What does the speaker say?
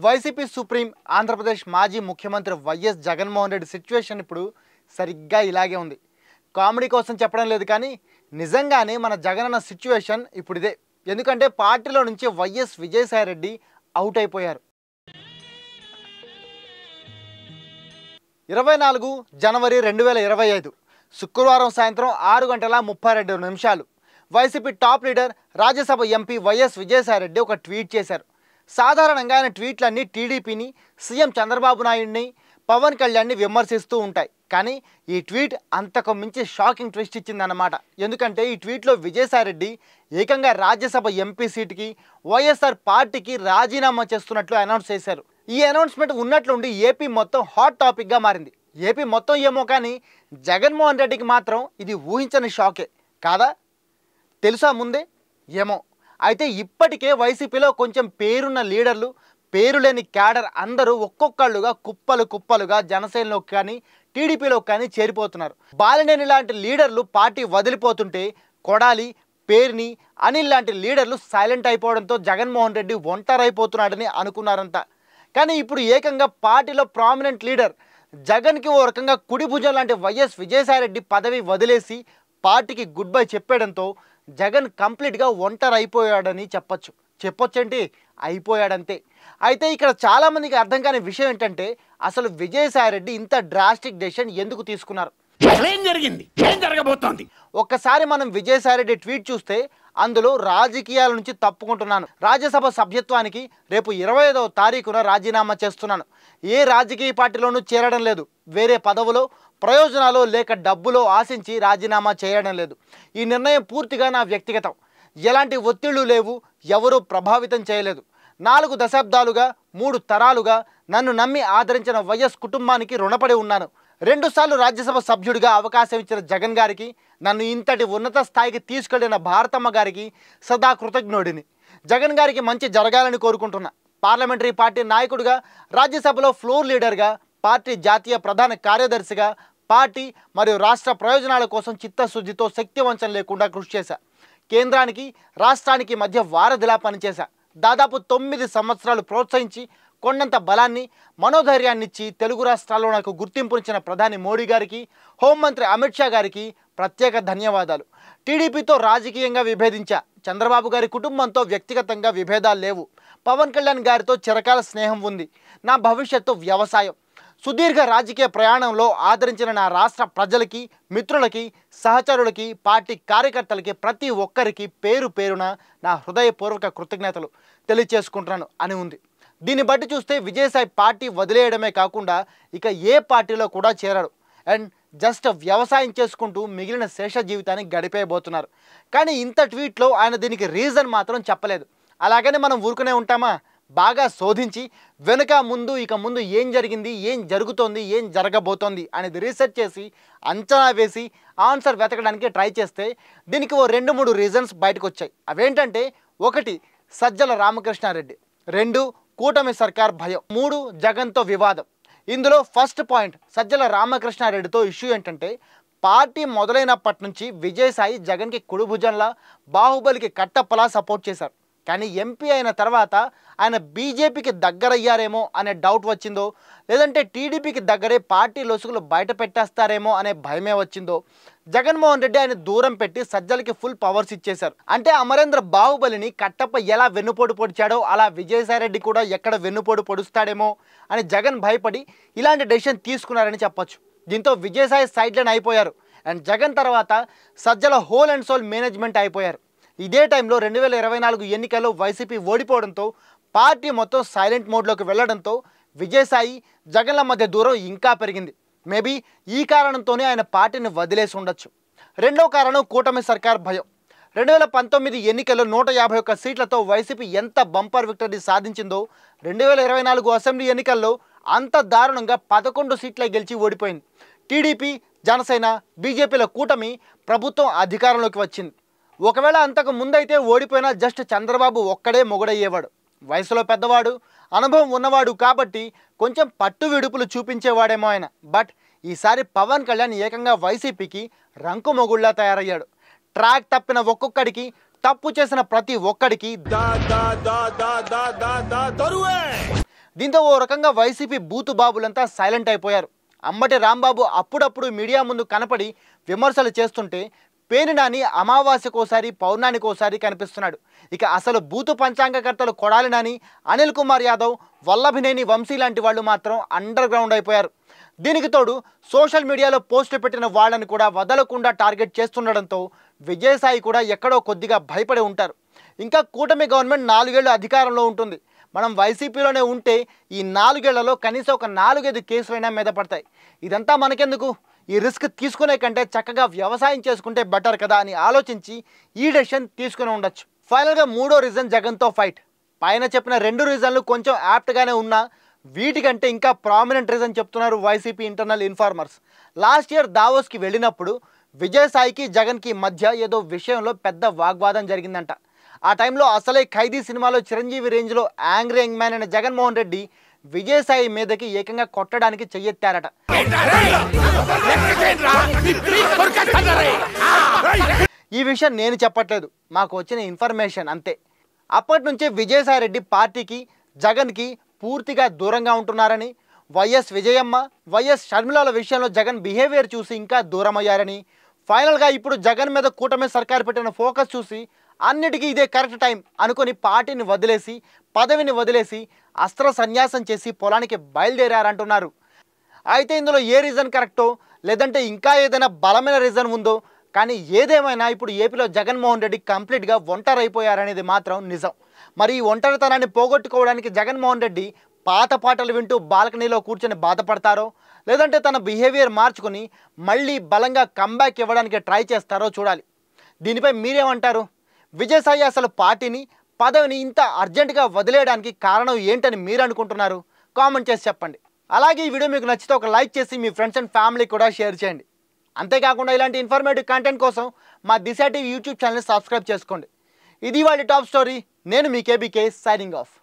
YCP supreme Andhra Pradesh మాజీ ముఖ్యమంత్రి YS Jaganmohan Reddy situation ఇప్పుడు సరిగ్గా ఇలాగే ఉంది. కామెడీ కోసం చెప్పడం లేదు, కానీ నిజంగానే మన జగనన్న సిచ్యువేషన్ ఇప్పుడు ఇదే. ఎందుకంటే పార్టీలో నుంచి వైఎస్ విజయసాయిరెడ్డి అవుట్ అయిపోయారు. 24 జనవరి 2025 శుక్రవారం సాయంత్రం 6:32 YCP top leader Rajya Sabha MP YS Vijayasai Reddy ఒక ట్వీట్ చేశారు. సాధారణంగా ఆయన ట్వీట్లన్నీ టీడీపీని, సీఎం చంద్రబాబు నాయుడిని, పవన్ కళ్యాణ్ని విమర్శిస్తూ ఉంటాయి. కానీ ఈ ట్వీట్ అంతకు మించి షాకింగ్ ట్విస్ట్ ఇచ్చిందన్నమాట. ఎందుకంటే ఈ ట్వీట్లో విజయసాయిరెడ్డి ఏకంగా రాజ్యసభ ఎంపీ సీటుకి వైఎస్ఆర్ పార్టీకి రాజీనామా చేస్తున్నట్లు అనౌన్స్ చేశారు. ఈ అనౌన్స్మెంట్ ఉన్నట్లుండి ఏపీ మొత్తం హాట్ టాపిక్గా మారింది. ఏపీ మొత్తం ఏమో కానీ జగన్మోహన్ రెడ్డికి మాత్రం ఇది ఊహించని షాకే కాదా? తెలుసా ముందే? ఏమో. అయితే ఇప్పటికే వైసీపీలో కొంచెం పేరున్న లీడర్లు, పేరులేని క్యాడర్ అందరూ ఒక్కొక్కళ్ళుగా కుప్పలుగా జనసేనలోకి కానీ టీడీపీలోకి కానీ చేరిపోతున్నారు. బాలినేని లాంటి లీడర్లు పార్టీ వదిలిపోతుంటే కొడాలి, పేర్ని, అనిల్ లాంటి లీడర్లు సైలెంట్ అయిపోవడంతో జగన్మోహన్ రెడ్డి ఒంటరైపోతున్నాడని అనుకున్నారంతా. కానీ ఇప్పుడు ఏకంగా పార్టీలో ప్రామినెంట్ లీడర్ జగన్కి ఓ రకంగా కుడి భుజం లాంటి వైఎస్ విజయసాయిరెడ్డి పదవి వదిలేసి పార్టీకి గుడ్ బై చెప్పడంతో జగన్ కంప్లీట్గా ఒంటరైపోయాడని చెప్పొచ్చంటే అయిపోయాడంతే. అయితే ఇక్కడ చాలామందికి అర్థం కాని విషయం ఏంటంటే అసలు విజయసాయిరెడ్డి ఇంత డ్రాస్టిక్ డెసిషన్ ఎందుకు తీసుకున్నారు, ఏం జరిగింది, ఏం జరగబోతోంది? ఒక్కసారి మనం విజయసాయిరెడ్డి ట్వీట్ చూస్తే అందులో రాజకీయాల నుంచి తప్పుకుంటున్నాను, రాజ్యసభ సభ్యత్వానికి రేపు 25వ తారీఖున రాజీనామా చేస్తున్నాను, ఏ రాజకీయ పార్టీలోనూ చేరడం లేదు, వేరే పదవులో, ప్రయోజనాలు లేక డబ్బులో ఆశించి రాజీనామా చేయడం లేదు, ఈ నిర్ణయం పూర్తిగా నా వ్యక్తిగతం, ఎలాంటి ఒత్తిళ్లు లేవు, ఎవరూ ప్రభావితం చేయలేదు, 4 దశాబ్దాలుగా 3 తరాలుగా నన్ను నమ్మి ఆదరించిన వైఎస్ కుటుంబానికి రుణపడి ఉన్నాను, 2 సార్లు రాజ్యసభ సభ్యుడిగా అవకాశం ఇచ్చిన జగన్ గారికి, నన్ను ఇంతటి ఉన్నత స్థాయికి తీసుకెళ్లిన భారతమ్మ గారికి సదా కృతజ్ఞుడిని, జగన్ గారికి మంచి జరగాలని కోరుకుంటున్నా, పార్లమెంటరీ పార్టీ నాయకుడిగా, రాజ్యసభలో ఫ్లోర్ లీడర్గా, పార్టీ జాతీయ ప్రధాన కార్యదర్శిగా పార్టీ మరియు రాష్ట్ర ప్రయోజనాల కోసం చిత్తశుద్ధితో శక్తివంచన లేకుండా కృషి చేశా, కేంద్రానికి రాష్ట్రానికి మధ్య వారధిలా పనిచేశా, దాదాపు 9 సంవత్సరాలు ప్రోత్సహించి కొండంత బలాన్ని, మనోధైర్యాన్ని ఇచ్చి తెలుగు రాష్ట్రాల్లో నాకు గుర్తింపునిచ్చిన ప్రధాని మోడీ గారికి, హోంమంత్రి అమిత్ షా గారికి ప్రత్యేక ధన్యవాదాలు. టీడీపీతో రాజకీయంగా విభేదించా, చంద్రబాబు గారి కుటుంబంతో వ్యక్తిగతంగా విభేదాలు లేవు, పవన్ కళ్యాణ్ గారితో చిరకాల స్నేహం ఉంది, నా భవిష్యత్తు వ్యవసాయం, సుదీర్ఘ రాజకీయ ప్రయాణంలో ఆదరించిన నా రాష్ట్ర ప్రజలకి, మిత్రులకి, సహచరులకి, పార్టీ కార్యకర్తలకి ప్రతి ఒక్కరికి పేరు పేరున నా హృదయపూర్వక కృతజ్ఞతలు తెలియచేసుకుంటున్నాను అని ఉంది. దీన్ని బట్టి చూస్తే విజయసాయి పార్టీ వదిలేయడమే కాకుండా ఇక ఏ పార్టీలో కూడా చేరారు అండ్ జస్ట్ వ్యవసాయం చేసుకుంటూ మిగిలిన శేష జీవితాన్ని గడిపేయబోతున్నారు. కానీ ఇంత ట్వీట్లో ఆయన దీనికి రీజన్ మాత్రం చెప్పలేదు. అలాగనే మనం ఊరుకునే ఉంటామా? బాగా శోధించి వెనుక ముందు ఇక ముందు ఏం జరిగింది, ఏం జరుగుతోంది, ఏం జరగబోతోంది అనేది రీసెర్చ్ చేసి అంచనా వేసి ఆన్సర్ వెతకడానికి ట్రై చేస్తే దీనికి ఓ 2-3 రీజన్స్ బయటకు వచ్చాయి. అవేంటంటే 1 సజ్జల రామకృష్ణారెడ్డి, 2 కూటమి సర్కార్ భయం, 3 జగన్తో వివాదం. ఇందులో ఫస్ట్ పాయింట్ సజ్జల రామకృష్ణారెడ్డితో ఇష్యూ ఏంటంటే పార్టీ మొదలైనప్పటి నుంచి విజయసాయి జగన్కి కుడిభుజంలా, బాహుబలికి కట్టప్పలా సపోర్ట్ చేశారు. కానీ ఎంపీ అయిన తర్వాత ఆయన బీజేపీకి దగ్గరయ్యారేమో అనే డౌట్ వచ్చిందో, లేదంటే టీడీపీకి దగ్గరే పార్టీ లొసుగులు బయట పెట్టేస్తారేమో అనే భయమే వచ్చిందో జగన్మోహన్ రెడ్డి ఆయన దూరం పెట్టి సజ్జలకి ఫుల్ పవర్స్ ఇచ్చేశారు. అంటే అమరేంద్ర బాహుబలిని కట్టప్ప ఎలా వెన్నుపోటు పొడిచాడో అలా విజయసాయిరెడ్డి కూడా ఎక్కడ వెన్నుపోటు పొడుస్తాడేమో అని జగన్ భయపడి ఇలాంటి డెసిషన్ తీసుకున్నారని చెప్పొచ్చు. దీంతో విజయసాయి సైడ్ లైన్ అయిపోయారు అండ్ జగన్ తర్వాత Sajjala whole and soul management అయిపోయారు. ఇదే టైంలో 2024 ఎన్నికల్లో వైసీపీ ఓడిపోవడంతో పార్టీ మొత్తం సైలెంట్ మోడ్లోకి వెళ్లడంతో విజయసాయి జగన్ల మధ్య దూరం ఇంకా పెరిగింది. మేబీ ఈ కారణంతోనే ఆయన పార్టీని వదిలేసి ఉండొచ్చు. 2వ కారణం కూటమి సర్కార్ భయం. 2019 ఎన్నికల్లో 151 సీట్లతో వైసీపీ ఎంత బంపర్ విక్టరీ సాధించిందో 2024 అసెంబ్లీ ఎన్నికల్లో అంత దారుణంగా 11 సీట్ల గెలిచి ఓడిపోయింది. టీడీపీ, జనసేన, బీజేపీల కూటమి ప్రభుత్వం అధికారంలోకి వచ్చింది. ఒకవేళ అంతకు ముందైతే ఓడిపోయినా జస్ట్ చంద్రబాబు ఒక్కడే మొగుడయ్యేవాడు. వయసులో పెద్దవాడు, అనుభవం ఉన్నవాడు కాబట్టి కొంచెం పట్టు విడుపులు చూపించేవాడేమో ఆయన. బట్ ఈసారి పవన్ కళ్యాణ్ ఏకంగా వైసీపీకి రంకు మొగుళ్ళా తయారయ్యాడు. ట్రాక్ తప్పిన ఒక్కొక్కడికి, తప్పు చేసిన ప్రతి ఒక్కడికి దీంతో ఓ రకంగా వైసీపీ బూతు బాబులంతా సైలెంట్ అయిపోయారు. అంబటి రాంబాబు అప్పుడప్పుడు మీడియా ముందు కనపడి విమర్శలు చేస్తుంటే పేర్ని నాని అమావాస్యకోసారి పౌర్ణానికోసారి కనిపిస్తున్నాడు. ఇక అసలు బూతు పంచాంగకర్తలు కొడాలి నాని, అనిల్ కుమార్ యాదవ్, వల్లభినేని వంశీ లాంటి వాళ్ళు మాత్రం అండర్ గ్రౌండ్ అయిపోయారు. దీనికి తోడు సోషల్ మీడియాలో పోస్టులు పెట్టిన వాళ్ళని కూడా వదలకుండా టార్గెట్ చేస్తుండడంతో విజయసాయి కూడా ఎక్కడో కొద్దిగా భయపడి ఉంటారు. ఇంకా కూటమి గవర్నమెంట్ 4 ఏళ్ళు అధికారంలో ఉంటుంది. మనం వైసీపీలోనే ఉంటే ఈ 4 ఏళ్లలో కనీసం ఒక 4-5 కేసులైనా మీద పడతాయి. ఇదంతా మనకెందుకు, ఈ రిస్క్ తీసుకునే కంటే చక్కగా వ్యవసాయం చేసుకుంటే బెటర్ కదా అని ఆలోచించి ఈ డెసిషన్ తీసుకుని ఉండొచ్చు. ఫైనల్గా మూడో రీజన్ జగన్తో ఫైట్. పైన చెప్పిన 2 రీజన్లు కొంచెం యాప్ట్గానే ఉన్నా వీటికంటే ఇంకా ప్రామినెంట్ రీజన్ చెప్తున్నారు YCP internal informers. Last year దావోస్కి వెళ్ళినప్పుడు విజయసాయికి జగన్కి మధ్య ఏదో విషయంలో పెద్ద వాగ్వాదం జరిగిందంట. ఆ టైంలో అసలే ఖైదీ సినిమాలో చిరంజీవి రేంజ్లో యాంగ్రీ యంగ్ మ్యాన్ అయిన జగన్మోహన్ రెడ్డి విజయసాయి మీదకి ఏకంగా కొట్టడానికి చెయ్యెత్తారట. ఈ విషయం నేను చెప్పట్లేదు, మాకు వచ్చిన ఇన్ఫర్మేషన్ అంతే. అప్పటి నుంచే విజయసాయి రెడ్డి పార్టీకి జగన్కి పూర్తిగా దూరంగా ఉంటున్నారని, వైఎస్ విజయమ్మ, వైఎస్ షర్మిలాల విషయంలో జగన్ బిహేవియర్ చూసి ఇంకా దూరం అయ్యారని, ఫైనల్గా ఇప్పుడు జగన్ మీద కూటమి సర్కారు పెట్టిన ఫోకస్ చూసి అన్నిటికీ ఇదే కరెక్ట్ టైం అనుకొని పార్టీని వదిలేసి, పదవిని వదిలేసి అస్త్ర సన్యాసం చేసి పొలానికి బయలుదేరారంటున్నారు. అయితే ఇందులో ఏ రీజన్ కరెక్టో లేదంటే ఇంకా ఏదైనా బలమైన రీజన్ ఉందో, కానీ ఏదేమైనా ఇప్పుడు ఏపీలో జగన్మోహన్ రెడ్డి కంప్లీట్గా ఒంటరైపోయారనేది మాత్రం నిజం. మరి ఈ ఒంటరితనాన్ని పోగొట్టుకోవడానికి జగన్మోహన్ రెడ్డి పాత పాటలు వింటూ బాల్కనీలో కూర్చొని బాధపడతారో లేదంటే తన బిహేవియర్ మార్చుకుని మళ్ళీ బలంగా కంబ్యాక్ ఇవ్వడానికి ట్రై చేస్తారో చూడాలి. దీనిపై మీరేమంటారు? విజయసాయి అసలు పార్టీని, పదవిని ఇంత అర్జెంటుగా వదిలేయడానికి కారణం ఏంటని మీరు అనుకుంటున్నారు? కామెంట్ చేసి చెప్పండి. అలాగే ఈ వీడియో మీకు నచ్చితే ఒక లైక్ చేసి మీ ఫ్రెండ్స్ అండ్ ఫ్యామిలీ కూడా షేర్ చేయండి. అంతేకాకుండా ఇలాంటి ఇన్ఫర్మేటివ్ కంటెంట్ కోసం మా దిశ టీవీ యూట్యూబ్ ఛానల్ని సబ్స్క్రైబ్ చేసుకోండి. ఇది వాళ్ళ టాప్ స్టోరీ. నేను మీ కేబీకే సైనింగ్ ఆఫ్.